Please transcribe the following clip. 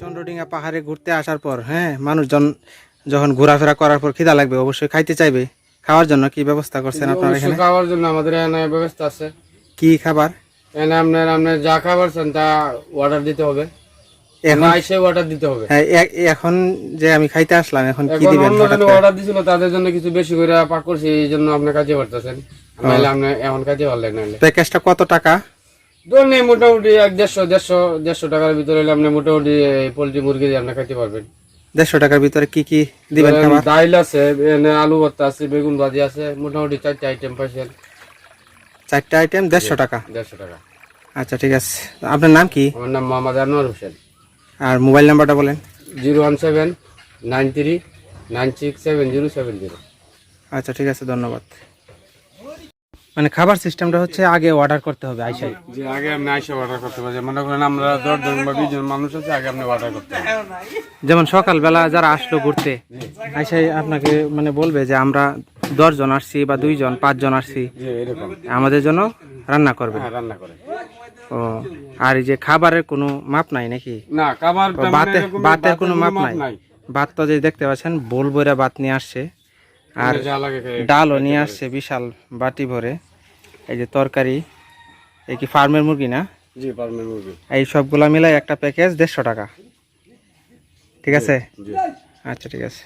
চন্দ্রডিঙ্গা পাহাড়ে ঘুরতে আসার পর হ্যাঁ, মানুষজন যখন ঘোরাফেরা করার পর খিদা লাগবে, অবশ্যই খাইতে চাইবে। খাওয়ার জন্য কি ব্যবস্থা করছেন আপনারা এখানে? খাওয়ার জন্য আমাদের এখানে ব্যবস্থা আছে। কি খাবার? এখানে আপনার যা খাবার চান তা অর্ডার দিতে হবে, এখন এসে অর্ডার দিতে হবে। হ্যাঁ, এখন যে আমি খাইতে আসলাম, এখন কি দিবেন? অর্ডার দিছিল তাদের জন্য কিছু বেশি করে পাক করছি, এই জন্য আপনি কাজে পারতেছেন, নাহলে আপনি এখন কাজে পারলেন নাহলে। প্যাকেজটা কত টাকা? ধরুন মোটামুটি 150 টাকার ভিতরে হলে আপনি মোটামুটি পোল্ট্রি মুরগি দিয়ে আপনি খাইতে পারবেন। 150 টাকার ভিতরে কি কি দিবেন খাবার? ডাইল আছে, আলু ভর্তা আছে, বেগুন ভাজি আছে, মোটামুটি 4টা আইটেম পাইছেন। 4টা আইটেম 150 টাকা। 150 টাকা। আচ্ছা ঠিক আছে। আপনার নাম কি? আমার নাম মোহাম্মদ আনোয়ার হোসেন। আর মোবাইল নাম্বারটা বলেন। 01793967070। আচ্ছা ঠিক আছে, ধন্যবাদ। মানে খাবার সিস্টেমটা হচ্ছে আগে অর্ডার করতে হবে আইসাই? যে আগে আপনি আইসা অর্ডার করতে পারবেন, মনে করেন আমরা 10 জন বা 20 জন মানুষ আছে, আগে আপনি অর্ডার করতে হবে। যেমন সকালবেলা যারা আসলো ঘুরতে, আইসাই আপনাকে মানে বলবে যে আমরা 10 জন আসছি বা 2 জন 5 জন আসছি, এরকম আমাদের জন্য রান্না করবে। রান্না করে। ও, আর এই যে খাবারের কোনো মাপ নাই নাকি? না, খাবার ভাতের কোনো মাপ নাই? ভাত তো যে দেখতে পাচ্ছেন বোল ভরে ভাত নিয়ে আসছে, আর ডালও নিয়ে আসছে বিশাল বাটি ভরে। এই যে তরকারি, এই কি ফার্মের মুরগি না? জি, ফার্মের মুরগি। এই সবগুলা মিলাই একটা প্যাকেজ 150 টাকা। ঠিক আছে? আচ্ছা ঠিক আছে।